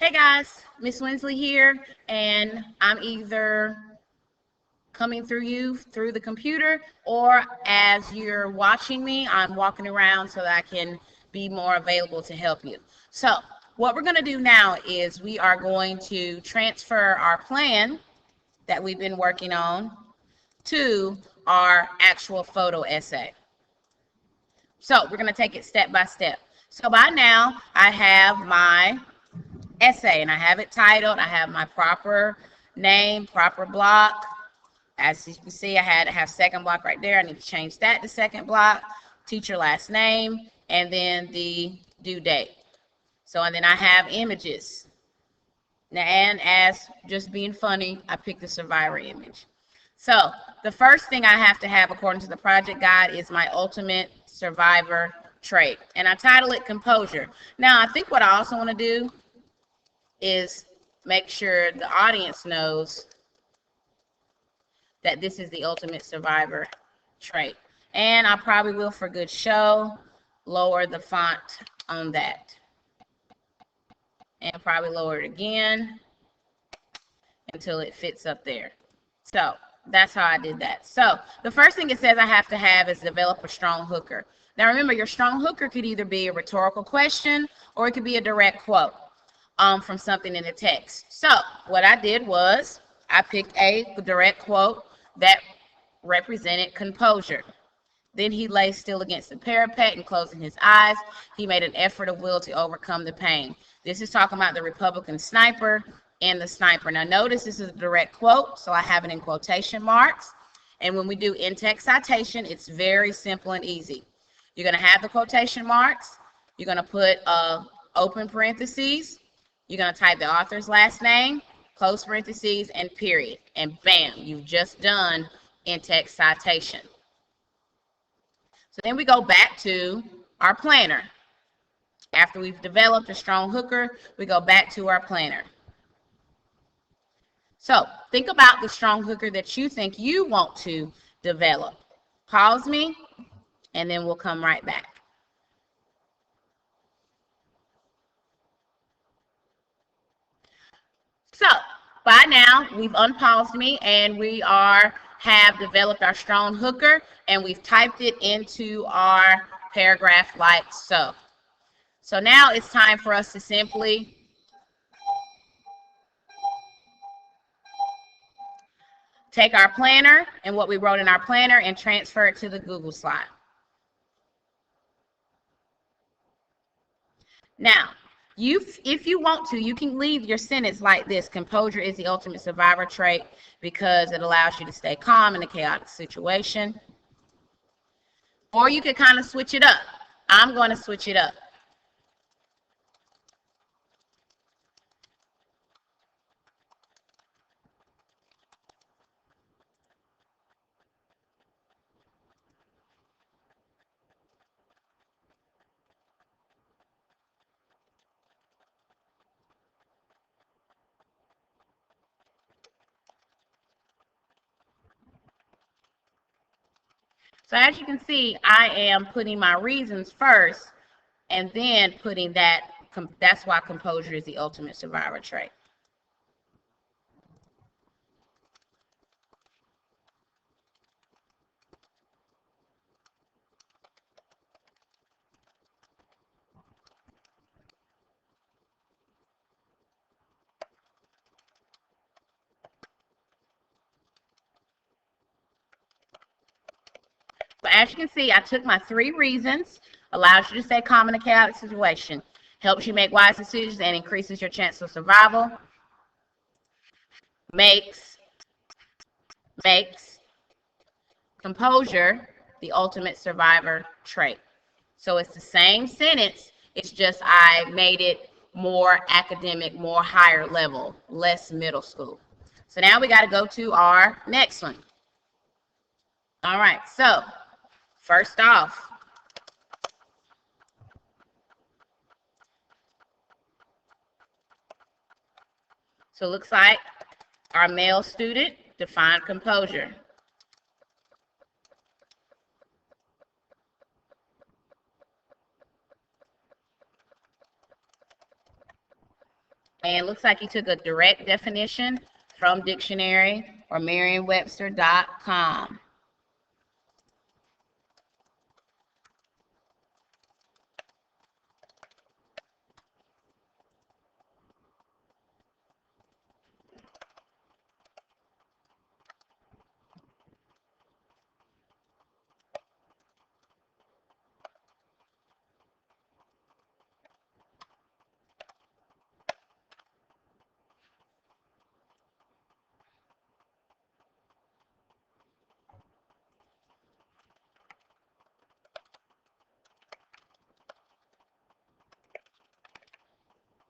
Hey guys, Miss Winsley here, and I'm either coming through you through the computer, or as you're watching me, I'm walking around so that I can be more available to help you. So what we're going to do now is we are going to transfer our plan that we've been working on to our actual photo essay. So we're going to take it step by step. So by now I have my essay and I have it titled. I have my proper name, proper block. As you can see, I had to have second block right there. I need to change that to second block, teacher last name, and then the due date. So, and then I have images. Now, and as just being funny, I picked the survivor image. So the first thing I have to have according to the project guide is my ultimate survivor trait. And I title it composure. Now, I think what I also want to do is make sure the audience knows that this is the ultimate survivor trait. And I probably will, for good show, lower the font on that. And probably lower it again until it fits up there. So that's how I did that. So the first thing it says I have to have is develop a strong hooker. Now remember, your strong hooker could either be a rhetorical question or it could be a direct quote from something in the text. So what I did was I picked a direct quote that represented composure. Then he lay still against the parapet and closing his eyes. He made an effort of will to overcome the pain. This is talking about the Republican sniper and the sniper. Now notice this is a direct quote, so I have it in quotation marks. And when we do in-text citation, it's very simple and easy. You're going to have the quotation marks. You're going to put open parentheses. You're going to type the author's last name, close parentheses, and period. And bam, you've just done in-text citation. So then we go back to our planner. After we've developed a strong hooker, we go back to our planner. So think about the strong hooker that you think you want to develop. Pause me, and then we'll come right back. So by now, we've unpaused me, and we have developed our strong hooker, and we've typed it into our paragraph like so. So now it's time for us to simply take our planner and what we wrote in our planner and transfer it to the Google slide. Now, if you want to, you can leave your sentence like this: composure is the ultimate survivor trait because it allows you to stay calm in a chaotic situation. Or you could kind of switch it up. I'm going to switch it up. So as you can see, I am putting my reasons first and then putting that's why composure is the ultimate survivor trait. So as you can see, I took my 3 reasons: allows you to stay calm in a chaotic situation, helps you make wise decisions and increases your chance of survival, makes composure the ultimate survivor trait. So it's the same sentence, it's just I made it more academic, more higher level, less middle school. So now we got to go to our next one. All right, so first off, so it looks like our male student defined composure. And it looks like he took a direct definition from dictionary or merriam-webster.com.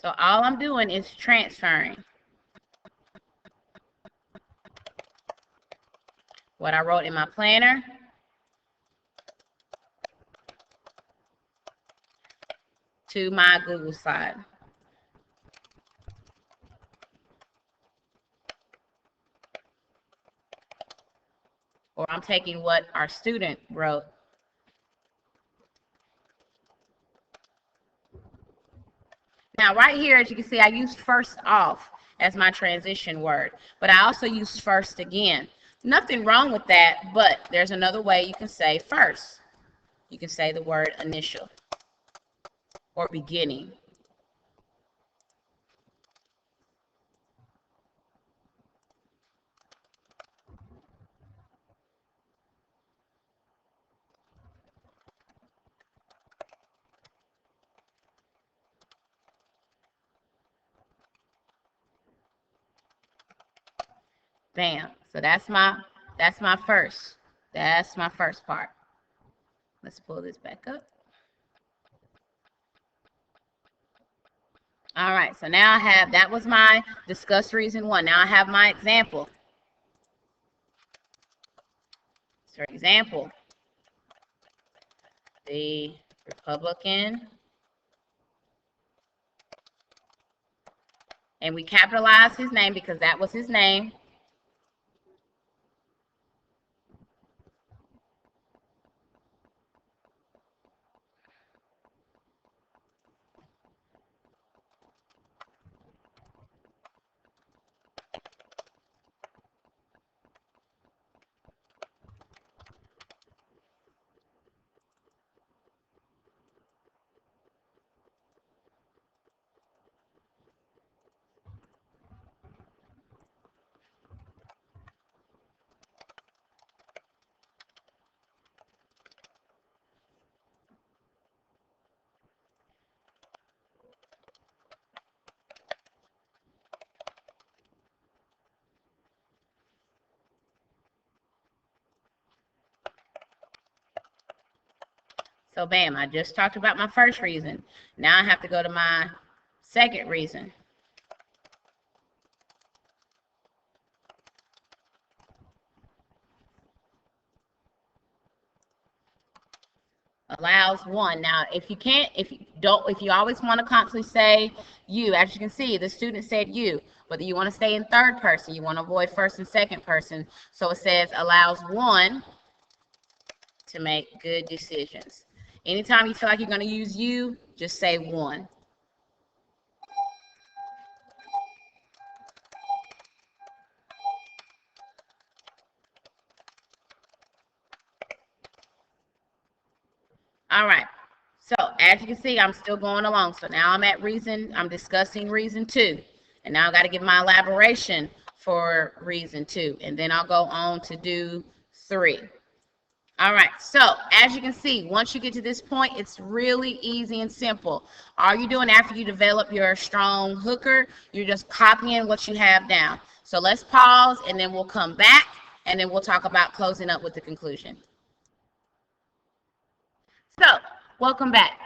So all I'm doing is transferring what I wrote in my planner to my Google slide. Or I'm taking what our student wrote. Now, right here, as you can see, I used first off as my transition word, but I also used first again. Nothing wrong with that, but there's another way you can say first. You can say the word initial or beginning. Bam. So that's my first. That's my first part. Let's pull this back up. All right, so now I have, that was my discuss reason one. Now I have my example. For example, the Republican, and we capitalized his name because that was his name. So bam, I just talked about my first reason. Now I have to go to my second reason. Allows one. Now, if you always want to constantly say you, as you can see, the student said you, whether you want to stay in third person, you want to avoid first and second person. So it says allows one to make good decisions. Anytime you feel like you're going to use you, just say one. All right. So as you can see, I'm still going along. So now I'm discussing reason two. And now I've got to give my elaboration for reason two. And then I'll go on to do three. All right, so as you can see, once you get to this point, it's really easy and simple. All you're doing after you develop your strong hooker, you're just copying what you have down. So let's pause, and then we'll come back, and then we'll talk about closing up with the conclusion. So, welcome back.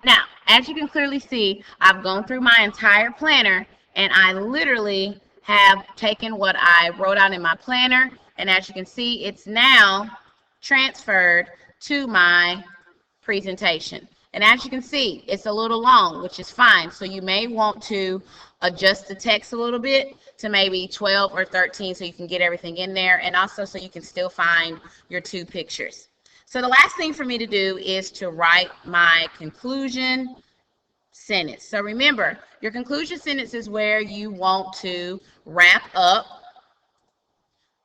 Now, as you can clearly see, I've gone through my entire planner, and I literally have taken what I wrote out in my planner, and as you can see, it's now transferred to my presentation. And as you can see, it's a little long, which is fine. So you may want to adjust the text a little bit to maybe 12 or 13 so you can get everything in there, and also so you can still find your two pictures. So the last thing for me to do is to write my conclusion sentence. So remember, your conclusion sentence is where you want to wrap up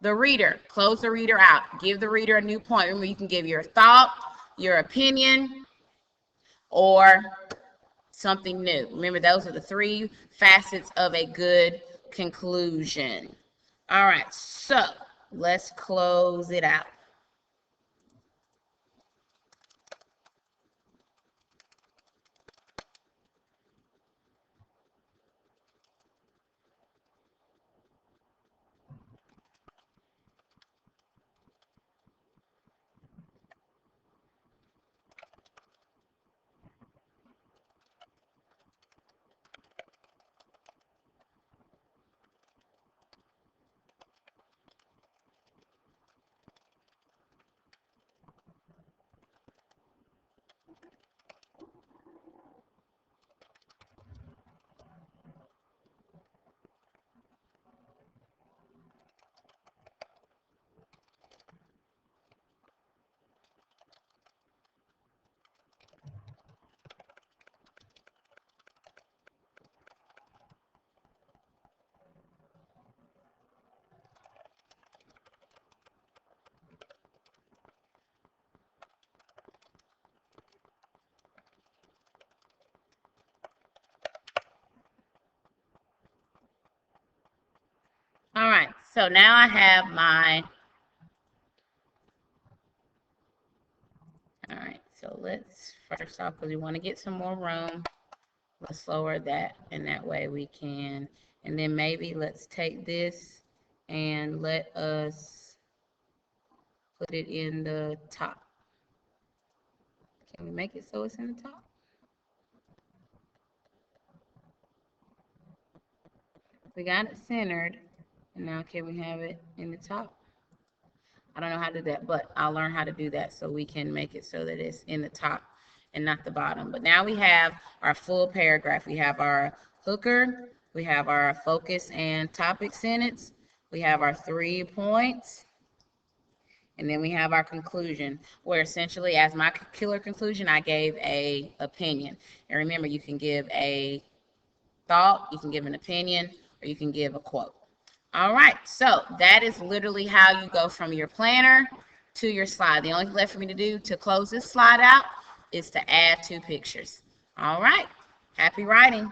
the reader, close the reader out, give the reader a new point. Remember, you can give your thought, your opinion, or something new. Remember, those are the 3 facets of a good conclusion. All right, so let's close it out. All right, so now I have my, all right, so let's first off, because we want to get some more room, let's lower that, and that way we can, and then maybe let's take this and let us put it in the top. Can we make it so it's in the top? We got it centered, and now can we have it in the top? I don't know how to do that, but I'll learn how to do that so we can make it so that it's in the top and not the bottom. But now we have our full paragraph. We have our hooker, we have our focus and topic sentence, we have our 3 points, and then we have our conclusion, where essentially as my killer conclusion, I gave a opinion. And remember, you can give a thought, you can give an opinion, or you can give a quote. All right, so that is literally how you go from your planner to your slide. The only thing left for me to do to close this slide out is to add 2 pictures. All right, happy writing.